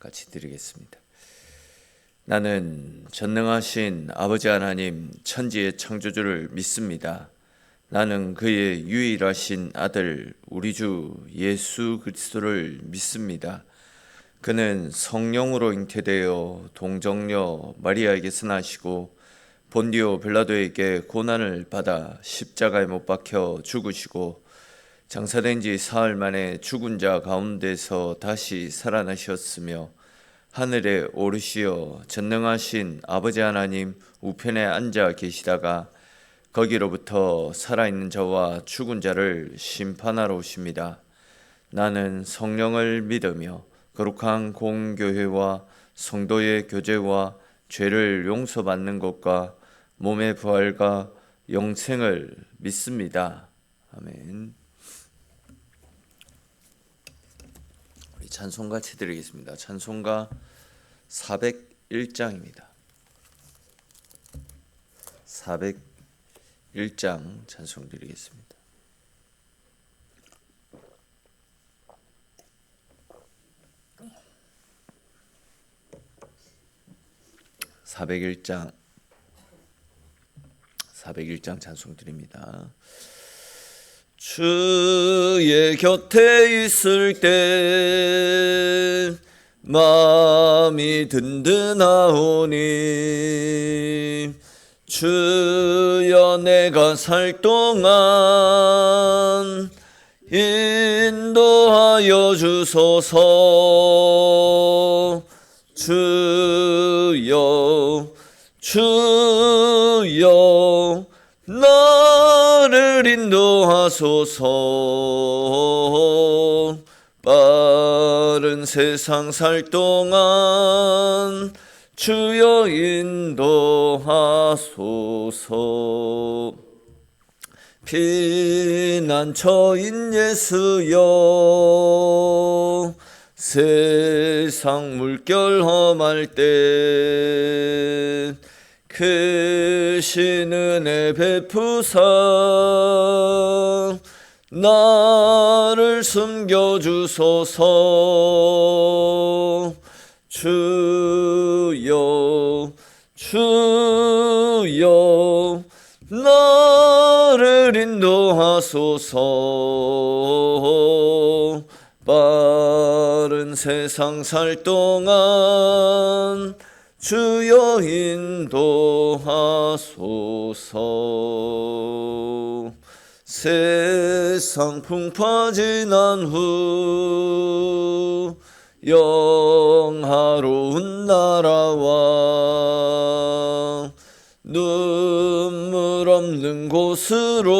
같이 드리겠습니다. 나는 전능하신 아버지 하나님 천지의 창조주를 믿습니다. 나는 그의 유일하신 아들 우리 주 예수 그리스도를 믿습니다. 그는 성령으로 잉태되어 동정녀 마리아에게서 나시고 본디오 빌라도에게 고난을 받아 십자가에 못 박혀 죽으시고 장사된 지 사흘 만에 죽은 자 가운데서 다시 살아나셨으며 하늘에 오르시어 전능하신 아버지 하나님 우편에 앉아 계시다가 거기로부터 살아있는 자와 죽은 자를 심판하러 오십니다. 나는 성령을 믿으며 거룩한 공교회와 성도의 교제와 죄를 용서받는 것과 몸의 부활과 영생을 믿습니다. 아멘. 우리 찬송가 같이 드리겠습니다. 찬송가 401장입니다. 401장 찬송 드리겠습니다. (401장) 찬송 드립니다. 주의 곁에 있을 때 마음이 든든하오니 주여 내가 살 동안 인도하여 주소서. 주여 나를 인도하소서. 빠른 세상 살 동안 주여 인도하소서. 피난처인 예수여 세상 물결 험할 때 크신 은혜 베푸사 나를 숨겨주소서. 주여 나를 인도하소서. 빠른 세상 살 동안 주여 인도하소서. 세상 풍파 지난 후 영화로운 나라와 눈물 없는 곳으로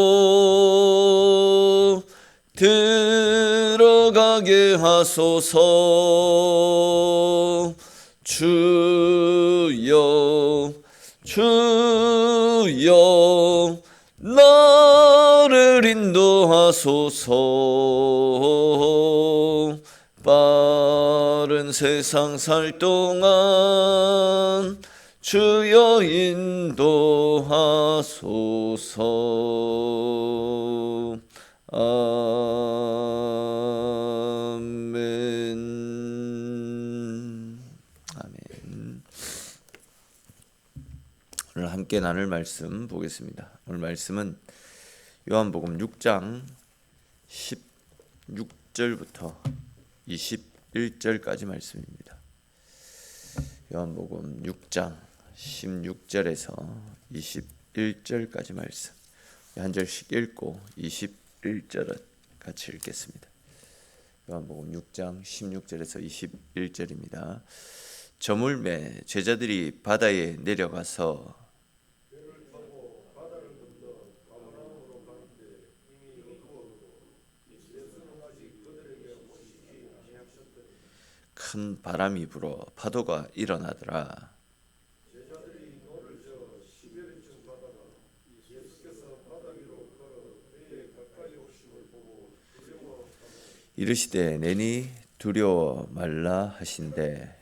들어가게 하소서. 주여 나를 인도하소서. 빠른 세상 살 동안 주여 인도하소서. 아멘. 오늘 함께 나눌 말씀 보겠습니다. 오늘 말씀은 요한복음 6장 16절부터 21절까지 말씀입니다. 요한복음 6장 16절에서 21절까지 말씀 한 절씩 읽고 21절을 같이 읽겠습니다. 요한복음 6장 16절에서 21절입니다. 저물매 제자들이 바다에 내려가서 큰 바람이 불어 파도가 일어나더라. 이르시되 내니 두려워 말라 하신대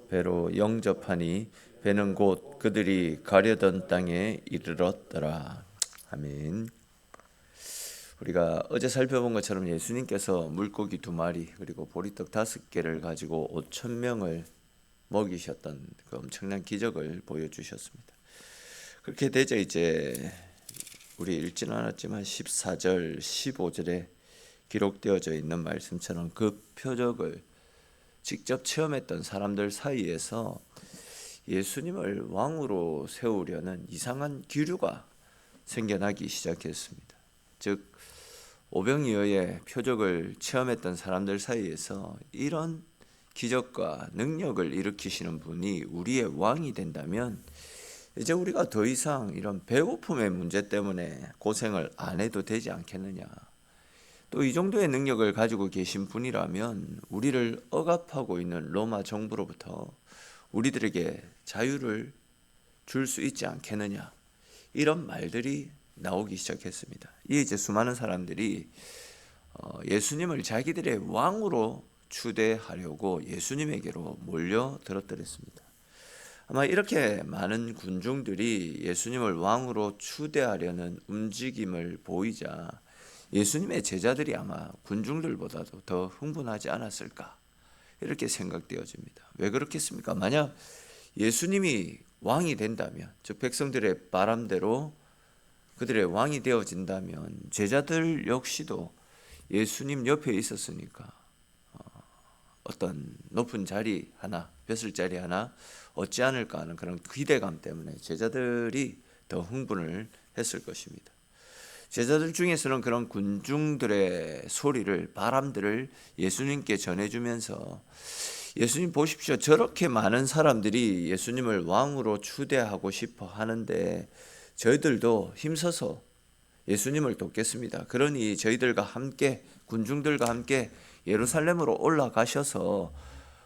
배로 영접하니 배는 곧 그들이 가려던 땅에 이르렀더라. 아멘. 우리가 어제 살펴본 것처럼 예수님께서 물고기 2마리 그리고 보리떡 5개를 가지고 5천 명을 먹이셨던 그 엄청난 기적을 보여주셨습니다. 그렇게 되자 이제 우리 읽지는 않았지만 14절, 15절에 기록되어져 있는 말씀처럼 그 표적을 직접 체험했던 사람들 사이에서 예수님을 왕으로 세우려는 이상한 기류가 생겨나기 시작했습니다. 즉 오병이어의 표적을 체험했던 사람들 사이에서 이런 기적과 능력을 일으키시는 분이 우리의 왕이 된다면 이제 우리가 더 이상 이런 배고픔의 문제 때문에 고생을 안 해도 되지 않겠느냐. 또 이 정도의 능력을 가지고 계신 분이라면 우리를 억압하고 있는 로마 정부로부터 우리들에게 자유를 줄 수 있지 않겠느냐. 이런 말들이 나오기 시작했습니다. 이제 수많은 사람들이 예수님을 자기들의 왕으로 추대하려고 예수님에게로 몰려들었더랬습니다. 아마 이렇게 많은 군중들이 예수님을 왕으로 추대하려는 움직임을 보이자 예수님의 제자들이 아마 군중들보다도 더 흥분하지 않았을까 이렇게 생각되어집니다. 왜 그렇겠습니까? 만약 예수님이 왕이 된다면, 즉 백성들의 바람대로 그들의 왕이 되어진다면 제자들 역시도 예수님 옆에 있었으니까 어떤 높은 자리 하나, 벼슬자리 하나 얻지 않을까 하는 그런 기대감 때문에 제자들이 더 흥분을 했을 것입니다. 제자들 중에서는 그런 군중들의 소리를, 바람들을 예수님께 전해주면서 예수님 보십시오. 저렇게 많은 사람들이 예수님을 왕으로 추대하고 싶어 하는데 저희들도 힘써서 예수님을 돕겠습니다. 그러니 저희들과 함께, 군중들과 함께 예루살렘으로 올라가셔서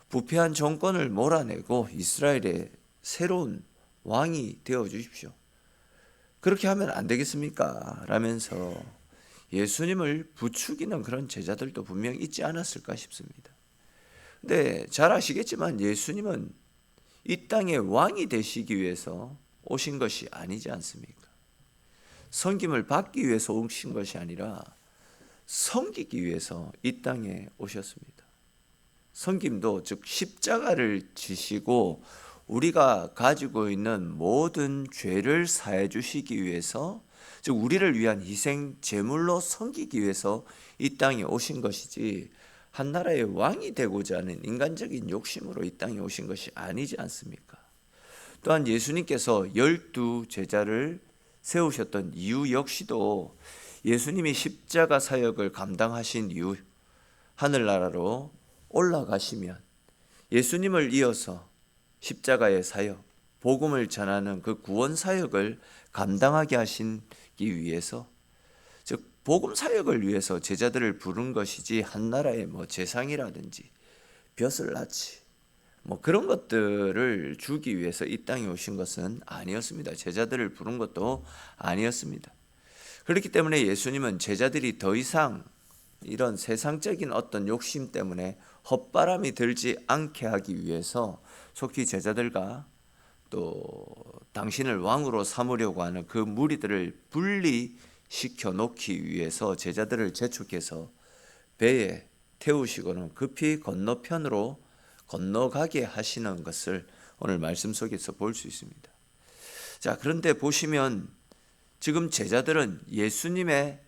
부패한 정권을 몰아내고 이스라엘의 새로운 왕이 되어 주십시오. 그렇게 하면 안 되겠습니까? 라면서 예수님을 부추기는 그런 제자들도 분명히 있지 않았을까 싶습니다. 근데 잘 아시겠지만 예수님은 이 땅의 왕이 되시기 위해서 오신 것이 아니지 않습니까? 섬김을 받기 위해서 오신 것이 아니라 섬기기 위해서 이 땅에 오셨습니다. 섬김도 즉 십자가를 지시고 우리가 가지고 있는 모든 죄를 사해 주시기 위해서, 즉 우리를 위한 희생 제물로 섬기기 위해서 이 땅에 오신 것이지 한 나라의 왕이 되고자 하는 인간적인 욕심으로 이 땅에 오신 것이 아니지 않습니까? 또한 예수님께서 12 제자를 세우셨던 이유 역시도 예수님이 십자가 사역을 감당하신 이후 하늘나라로 올라가시면 예수님을 이어서 십자가의 사역, 복음을 전하는 그 구원 사역을 감당하게 하시기 위해서, 즉 복음 사역을 위해서 제자들을 부른 것이지 한 나라의 재상이라든지 벼슬나치 그런 것들을 주기 위해서 이 땅에 오신 것은 아니었습니다. 제자들을 부른 것도 아니었습니다. 그렇기 때문에 예수님은 제자들이 더 이상 이런 세상적인 어떤 욕심 때문에 헛바람이 들지 않게 하기 위해서 속히 제자들과 또 당신을 왕으로 삼으려고 하는 그 무리들을 분리시켜 놓기 위해서 제자들을 재촉해서 배에 태우시고는 급히 건너편으로 건너가게 하시는 것을 오늘 말씀 속에서 볼 수 있습니다. 자, 그런데 보시면 지금 제자들은 예수님의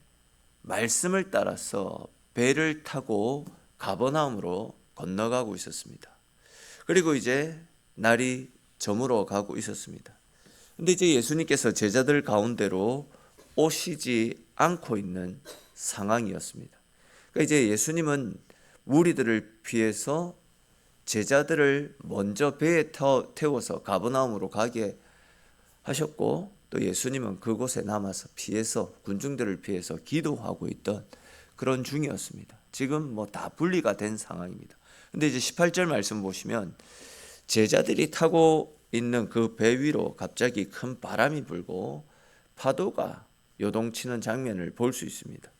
말씀을 따라서 배를 타고 가버나움으로 건너가고 있었습니다. 그리고 이제 날이 저물어 가고 있었습니다. 근데 이제 예수님께서 제자들 가운데로 오시지 않고 있는 상황이었습니다. 그러니까 이제 예수님은 무리들을 피해서 제자들을 먼저 배에 태워서 가버나움으로 가게 하셨고, 또 예수님은 그곳에 남아서 피해서 군중들을 피해서 기도하고 있던 그런 중이었습니다. 지금 다 분리가 된 상황입니다. 근데 이제 18절 말씀 보시면 제자들이 타고 있는 그 배 위로 갑자기 큰 바람이 불고 파도가 요동치는 장면을 볼 수 있습니다.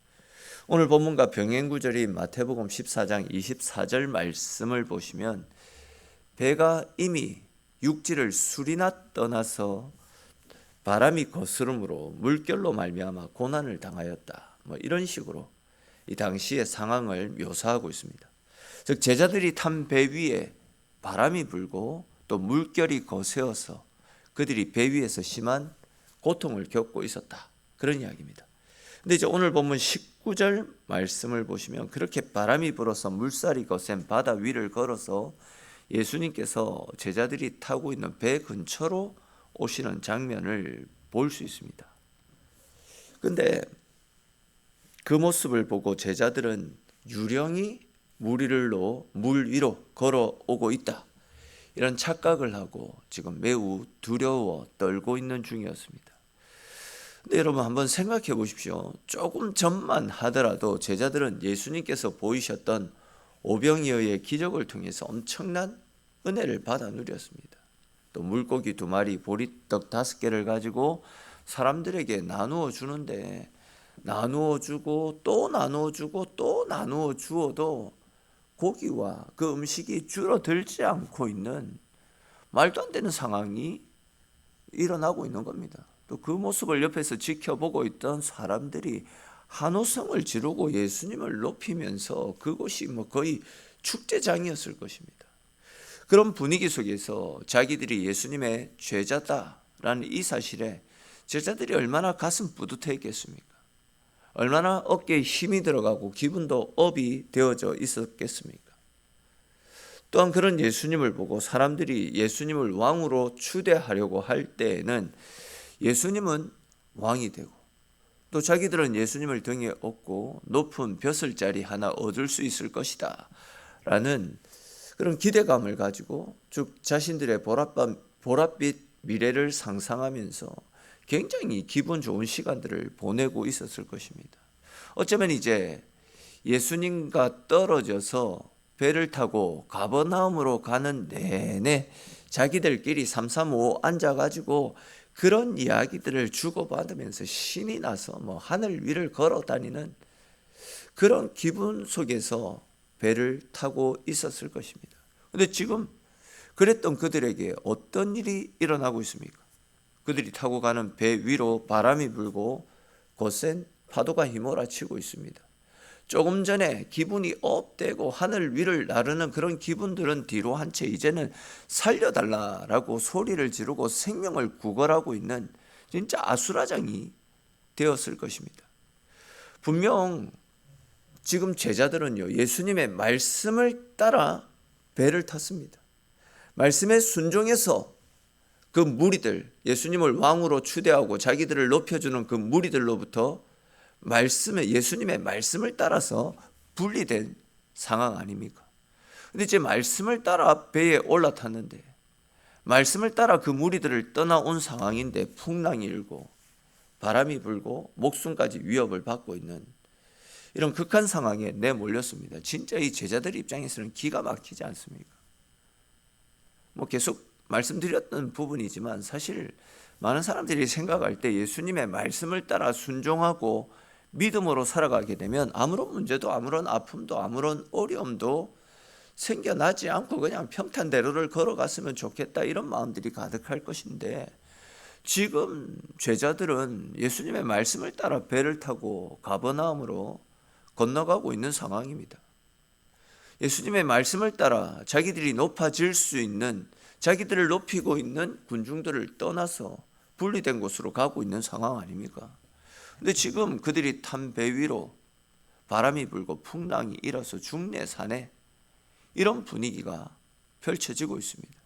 오늘 본문과 병행 구절인 마태복음 14장 24절 말씀을 보시면 배가 이미 육지를 수리나 떠나서 바람이 거스름으로 물결로 말미암아 고난을 당하였다. 뭐 이런 식으로 이 당시의 상황을 묘사하고 있습니다. 즉 제자들이 탄 배 위에 바람이 불고 또 물결이 거세어서 그들이 배 위에서 심한 고통을 겪고 있었다, 그런 이야기입니다. 근데 이제 오늘 본문 19절 말씀을 보시면 그렇게 바람이 불어서 물살이 거센 바다 위를 걸어서 예수님께서 제자들이 타고 있는 배 근처로 오시는 장면을 볼 수 있습니다. 근데 그 모습을 보고 제자들은 유령이 물 위로 걸어오고 있다, 이런 착각을 하고 지금 매우 두려워 떨고 있는 중이었습니다. 근데 여러분 한번 생각해 보십시오. 조금 전만 하더라도 제자들은 예수님께서 보이셨던 오병이어의 기적을 통해서 엄청난 은혜를 받아 누렸습니다. 또 물고기 2마리, 보리떡 5개를 가지고 사람들에게 나누어 주는데 나누어 주고 또 나누어 주고 또 나누어 주어도 고기와 그 음식이 줄어들지 않고 있는 말도 안 되는 상황이 일어나고 있는 겁니다. 또 그 모습을 옆에서 지켜보고 있던 사람들이 한호성을 지르고 예수님을 높이면서 그곳이 뭐 거의 축제장이었을 것입니다. 그런 분위기 속에서 자기들이 예수님의 제자다라는 이 사실에 제자들이 얼마나 가슴 뿌듯했겠습니까? 얼마나 어깨에 힘이 들어가고 기분도 업이 되어져 있었겠습니까? 또한 그런 예수님을 보고 사람들이 예수님을 왕으로 추대하려고 할 때에는 예수님은 왕이 되고 또 자기들은 예수님을 등에 업고 높은 벼슬자리 하나 얻을 수 있을 것이다 라는 그런 기대감을 가지고 즉 자신들의 보랏빛 미래를 상상하면서 굉장히 기분 좋은 시간들을 보내고 있었을 것입니다. 어쩌면 이제 예수님과 떨어져서 배를 타고 가버나움으로 가는 내내 자기들끼리 삼삼오오 앉아가지고 그런 이야기들을 주고받으면서 신이 나서 뭐 하늘 위를 걸어 다니는 그런 기분 속에서 배를 타고 있었을 것입니다. 그런데 지금 그랬던 그들에게 어떤 일이 일어나고 있습니까? 그들이 타고 가는 배 위로 바람이 불고 거센 파도가 휘몰아치고 있습니다. 조금 전에 기분이 업되고 하늘 위를 나르는 그런 기분들은 뒤로 한 채 이제는 살려달라라고 소리를 지르고 생명을 구걸하고 있는 진짜 아수라장이 되었을 것입니다. 분명 지금 제자들은요, 예수님의 말씀을 따라 배를 탔습니다. 말씀에 순종해서 그 무리들, 예수님을 왕으로 추대하고 자기들을 높여주는 그 무리들로부터 예수님의 말씀을 따라서 분리된 상황 아닙니까? 근데 이제 말씀을 따라 배에 올라탔는데 말씀을 따라 그 무리들을 떠나온 상황인데 풍랑이 일고 바람이 불고 목숨까지 위협을 받고 있는 이런 극한 상황에 내몰렸습니다. 진짜 이 제자들 입장에서는 기가 막히지 않습니까? 뭐 계속 말씀드렸던 부분이지만 사실 많은 사람들이 생각할 때 예수님의 말씀을 따라 순종하고 믿음으로 살아가게 되면 아무런 문제도 아무런 아픔도 아무런 어려움도 생겨나지 않고 그냥 평탄대로를 걸어갔으면 좋겠다, 이런 마음들이 가득할 것인데 지금 제자들은 예수님의 말씀을 따라 배를 타고 가버나움으로 건너가고 있는 상황입니다. 예수님의 말씀을 따라 자기들이 높아질 수 있는, 자기들을 높이고 있는 군중들을 떠나서 분리된 곳으로 가고 있는 상황 아닙니까? 근데 지금 그들이 탄 배 위로 바람이 불고 풍랑이 일어서 중내산에 이런 분위기가 펼쳐지고 있습니다.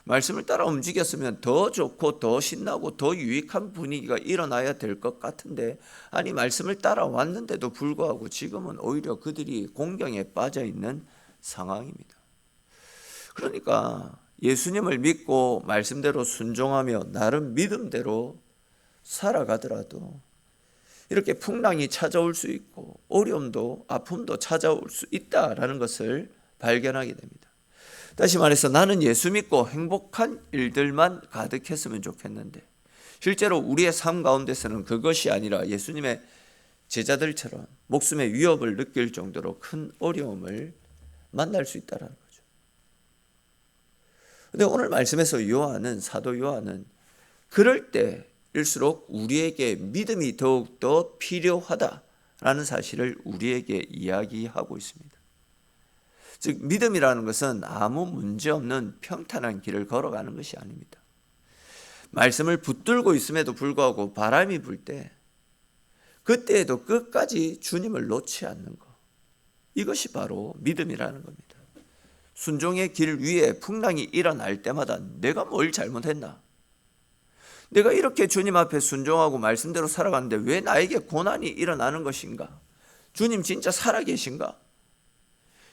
말씀을 따라 움직였으면 더 좋고 더 신나고 더 유익한 분위기가 일어나야 될 것 같은데 아니 말씀을 따라왔는데도 불구하고 지금은 오히려 그들이 공경에 빠져 있는 상황입니다. 그러니까 예수님을 믿고 말씀대로 순종하며 나름 믿음대로 살아가더라도 이렇게 풍랑이 찾아올 수 있고 어려움도 아픔도 찾아올 수 있다라는 것을 발견하게 됩니다. 다시 말해서 나는 예수 믿고 행복한 일들만 가득했으면 좋겠는데 실제로 우리의 삶 가운데서는 그것이 아니라 예수님의 제자들처럼 목숨의 위협을 느낄 정도로 큰 어려움을 만날 수 있다는 거죠. 그런데 오늘 말씀에서 사도 요한은 그럴 때 일수록 우리에게 믿음이 더욱더 필요하다라는 사실을 우리에게 이야기하고 있습니다. 즉 믿음이라는 것은 아무 문제 없는 평탄한 길을 걸어가는 것이 아닙니다. 말씀을 붙들고 있음에도 불구하고 바람이 불 때 그때에도 끝까지 주님을 놓지 않는 것, 이것이 바로 믿음이라는 겁니다. 순종의 길 위에 풍랑이 일어날 때마다 내가 뭘 잘못했나? 내가 이렇게 주님 앞에 순종하고 말씀대로 살아가는데 왜 나에게 고난이 일어나는 것인가? 주님 진짜 살아계신가?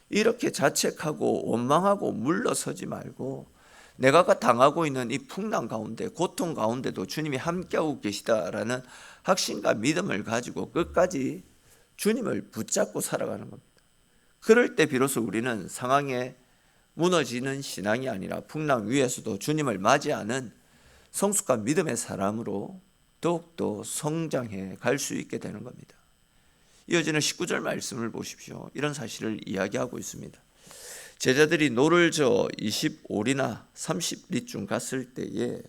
이렇게 자책하고 원망하고 물러서지 말고 내가 당하고 있는 이 풍랑 가운데, 고통 가운데도 주님이 함께하고 계시다라는 확신과 믿음을 가지고 끝까지 주님을 붙잡고 살아가는 겁니다. 그럴 때 비로소 우리는 상황에 무너지는 신앙이 아니라 풍랑 위에서도 주님을 맞이하는 성숙한 믿음의 사람으로 더욱더 성장해 갈 수 있게 되는 겁니다. 이어지는 19절 말씀을 보십시오. 이런 사실을 이야기하고 있습니다. 제자들이 노를 저어 25리나 30리쯤 갔을 때에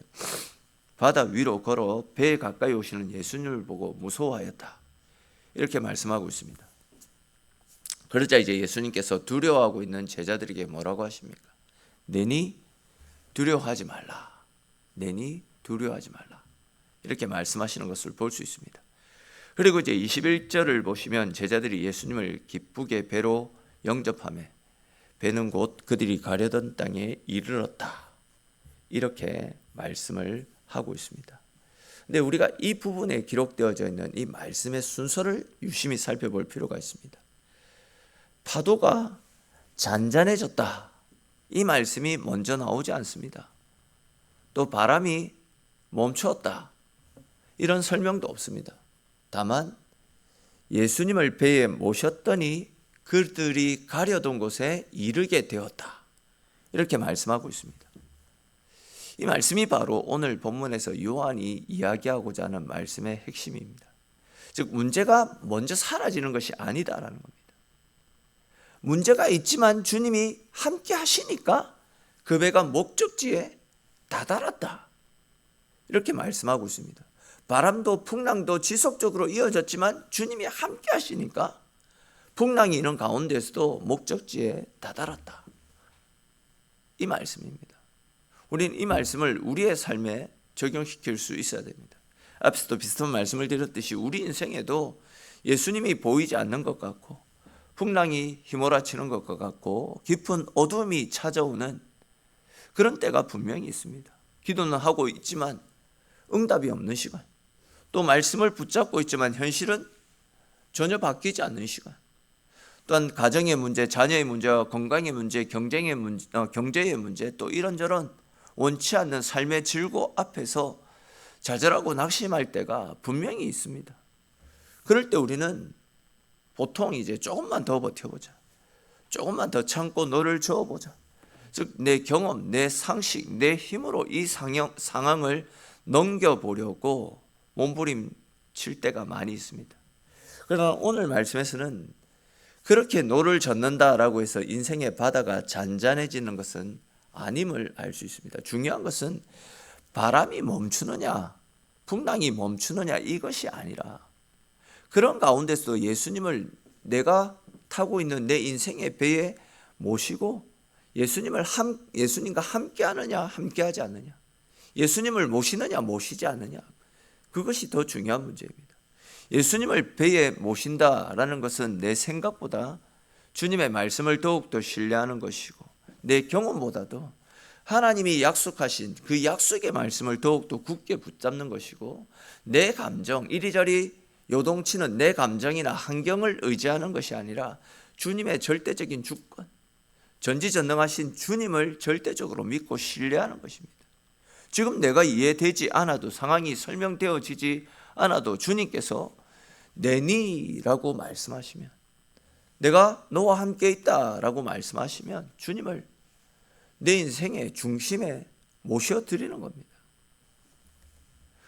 바다 위로 걸어 배에 가까이 오시는 예수님을 보고 무서워하였다. 이렇게 말씀하고 있습니다. 그러자 이제 예수님께서 두려워하고 있는 제자들에게 뭐라고 하십니까? 내니 두려워하지 말라. 내니 두려워하지 말라. 이렇게 말씀하시는 것을 볼 수 있습니다. 그리고 이제 21절을 보시면 제자들이 예수님을 기쁘게 배로 영접하며 배는 곧 그들이 가려던 땅에 이르렀다. 이렇게 말씀을 하고 있습니다. 근데 우리가 이 부분에 기록되어져 있는 이 말씀의 순서를 유심히 살펴볼 필요가 있습니다. 파도가 잔잔해졌다. 이 말씀이 먼저 나오지 않습니다. 또 바람이 멈추었다. 이런 설명도 없습니다. 다만 예수님을 배에 모셨더니 그들이 가려던 곳에 이르게 되었다. 이렇게 말씀하고 있습니다. 이 말씀이 바로 오늘 본문에서 요한이 이야기하고자 하는 말씀의 핵심입니다. 즉 문제가 먼저 사라지는 것이 아니다라는 겁니다. 문제가 있지만 주님이 함께 하시니까 그 배가 목적지에 다다랐다. 이렇게 말씀하고 있습니다. 바람도 풍랑도 지속적으로 이어졌지만 주님이 함께 하시니까 풍랑이 있는 가운데서도 목적지에 다다랐다. 이 말씀입니다. 우리는 이 말씀을 우리의 삶에 적용시킬 수 있어야 됩니다. 앞서도 비슷한 말씀을 드렸듯이 우리 인생에도 예수님이 보이지 않는 것 같고 풍랑이 휘몰아치는 것과 같고 깊은 어둠이 찾아오는 그런 때가 분명히 있습니다. 기도는 하고 있지만 응답이 없는 시간, 또 말씀을 붙잡고 있지만 현실은 전혀 바뀌지 않는 시간, 또한 가정의 문제, 자녀의 문제와 건강의 문제, 경제의 문제, 또 이런저런 원치 않는 삶의 질고 앞에서 좌절하고 낙심할 때가 분명히 있습니다. 그럴 때 우리는 보통 이제 조금만 더 버텨보자, 조금만 더 참고 너를 저어보자, 즉 내 경험, 내 상식, 내 힘으로 이 상황을 넘겨보려고 몸부림칠 때가 많이 있습니다. 그러나 오늘 말씀에서는 그렇게 노를 젓는다라고 해서 인생의 바다가 잔잔해지는 것은 아님을 알 수 있습니다. 중요한 것은 바람이 멈추느냐, 풍랑이 멈추느냐 이것이 아니라 그런 가운데서도 예수님을 내가 타고 있는 내 인생의 배에 모시고 예수님과 함께 하느냐, 함께 하지 않느냐, 예수님을 모시느냐, 모시지 않느냐, 그것이 더 중요한 문제입니다. 예수님을 배에 모신다라는 것은 내 생각보다 주님의 말씀을 더욱더 신뢰하는 것이고 내 경험보다도 하나님이 약속하신 그 약속의 말씀을 더욱더 굳게 붙잡는 것이고 내 감정, 이리저리 요동치는 내 감정이나 환경을 의지하는 것이 아니라 주님의 절대적인 주권, 전지전능하신 주님을 절대적으로 믿고 신뢰하는 것입니다. 지금 내가 이해되지 않아도, 상황이 설명되어지지 않아도 주님께서 내니라고 말씀하시면, 내가 너와 함께 있다라고 말씀하시면 주님을 내 인생의 중심에 모셔드리는 겁니다.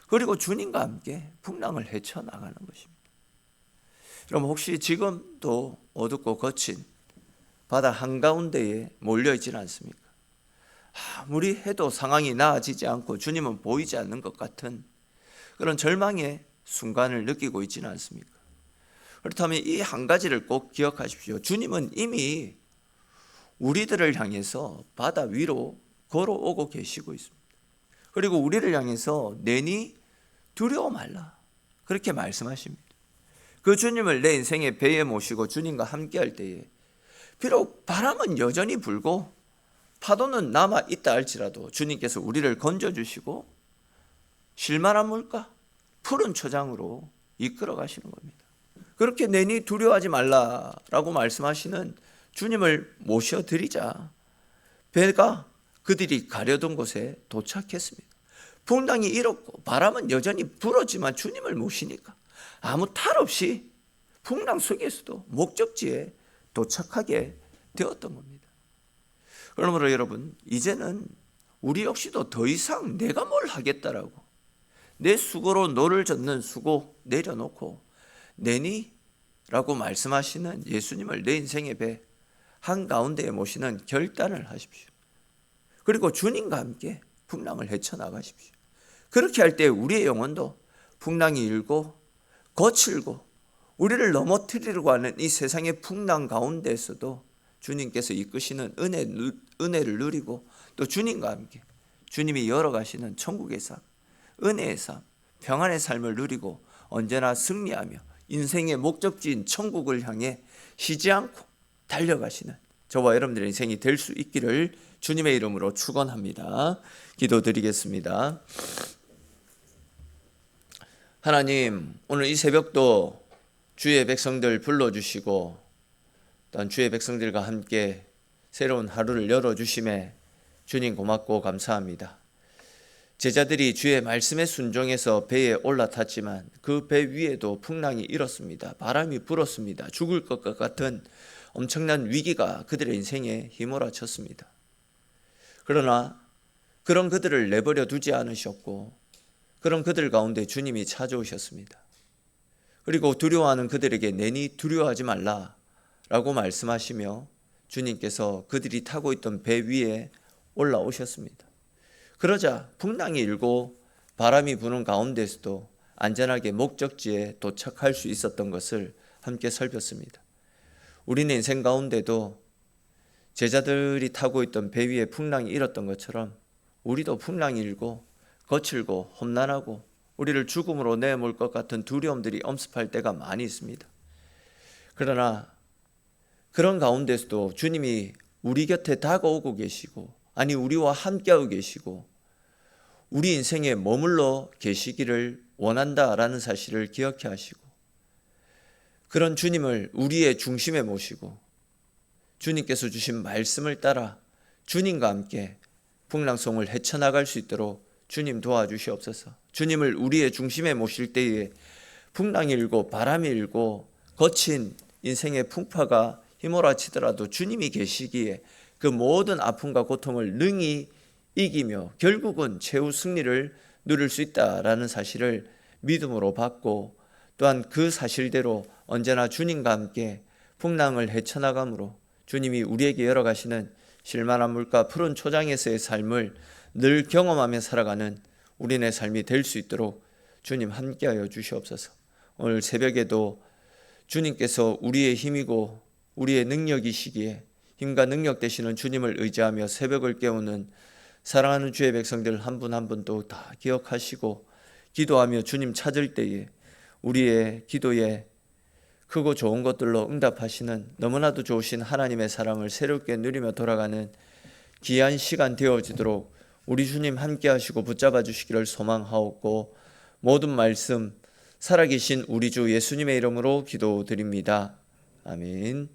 그리고 주님과 함께 풍랑을 헤쳐나가는 것입니다. 그럼 혹시 지금도 어둡고 거친 바다 한가운데에 몰려있지는 않습니까? 아무리 해도 상황이 나아지지 않고 주님은 보이지 않는 것 같은 그런 절망의 순간을 느끼고 있지는 않습니까? 그렇다면 이 한 가지를 꼭 기억하십시오. 주님은 이미 우리들을 향해서 바다 위로 걸어오고 계시고 있습니다. 그리고 우리를 향해서 내니 두려워 말라, 그렇게 말씀하십니다. 그 주님을 내 인생의 배에 모시고 주님과 함께할 때에 비록 바람은 여전히 불고 파도는 남아 있다 할지라도 주님께서 우리를 건져주시고 쉴만한 물가, 푸른 초장으로 이끌어 가시는 겁니다. 그렇게 내니 두려워하지 말라라고 말씀하시는 주님을 모셔드리자 배가 그들이 가려던 곳에 도착했습니다. 풍랑이 일었고 바람은 여전히 불었지만 주님을 모시니까 아무 탈 없이 풍랑 속에서도 목적지에 도착하게 되었던 겁니다. 그러므로 여러분, 이제는 우리 역시도 더 이상 내가 뭘 하겠다라고 내 수고로 너를 젓는 수고 내려놓고 내니 라고 말씀하시는 예수님을 내 인생의 배 한가운데에 모시는 결단을 하십시오. 그리고 주님과 함께 풍랑을 헤쳐나가십시오. 그렇게 할 때 우리의 영혼도 풍랑이 일고 거칠고 우리를 넘어뜨리려고 하는 이 세상의 풍랑 가운데에서도 주님께서 이끄시는 은혜를 누리고 또 주님과 함께 주님이 열어가시는 천국의 삶, 은혜의 삶, 평안의 삶을 누리고 언제나 승리하며 인생의 목적지인 천국을 향해 쉬지 않고 달려가시는 저와 여러분들의 인생이 될 수 있기를 주님의 이름으로 축원합니다. 기도드리겠습니다. 하나님, 오늘 이 새벽도 주의 백성들 불러주시고 또한 주의 백성들과 함께 새로운 하루를 열어주심에 주님 고맙고 감사합니다. 제자들이 주의 말씀에 순종해서 배에 올라탔지만 그 배 위에도 풍랑이 일었습니다. 바람이 불었습니다. 죽을 것 같은 엄청난 위기가 그들의 인생에 휘몰아쳤습니다. 그러나 그런 그들을 내버려 두지 않으셨고 그런 그들 가운데 주님이 찾아오셨습니다. 그리고 두려워하는 그들에게 내니 두려워하지 말라라고 말씀하시며 주님께서 그들이 타고 있던 배 위에 올라오셨습니다. 그러자 풍랑이 일고 바람이 부는 가운데서도 안전하게 목적지에 도착할 수 있었던 것을 함께 살폈습니다. 우리는 인생 가운데도 제자들이 타고 있던 배 위에 풍랑이 일었던 것처럼 우리도 풍랑이 일고 거칠고 험난하고 우리를 죽음으로 내몰 것 같은 두려움들이 엄습할 때가 많이 있습니다. 그러나 그런 가운데서도 주님이 우리 곁에 다가오고 계시고 아니 우리와 함께하고 계시고 우리 인생에 머물러 계시기를 원한다라는 사실을 기억해 하시고 그런 주님을 우리의 중심에 모시고 주님께서 주신 말씀을 따라 주님과 함께 풍랑송을 헤쳐나갈 수 있도록 주님 도와주시옵소서. 주님을 우리의 중심에 모실 때에 풍랑이 일고 바람이 일고 거친 인생의 풍파가 휘몰아치더라도 주님이 계시기에 그 모든 아픔과 고통을 능히 이기며 결국은 최후 승리를 누릴 수 있다라는 사실을 믿음으로 받고 또한 그 사실대로 언제나 주님과 함께 풍랑을 헤쳐나감으로 주님이 우리에게 열어가시는 쉴만한 물가 푸른 초장에서의 삶을 늘 경험하며 살아가는 우리네 삶이 될 수 있도록 주님 함께하여 주시옵소서. 오늘 새벽에도 주님께서 우리의 힘이고 우리의 능력이시기에 힘과 능력 되시는 주님을 의지하며 새벽을 깨우는 사랑하는 주의 백성들 한 분 한 분도 다 기억하시고 기도하며 주님 찾을 때에 우리의 기도에 크고 좋은 것들로 응답하시는 너무나도 좋으신 하나님의 사랑을 새롭게 누리며 돌아가는 귀한 시간 되어지도록 우리 주님 함께 하시고 붙잡아 주시기를 소망하옵고 모든 말씀 살아계신 우리 주 예수님의 이름으로 기도드립니다. 아멘.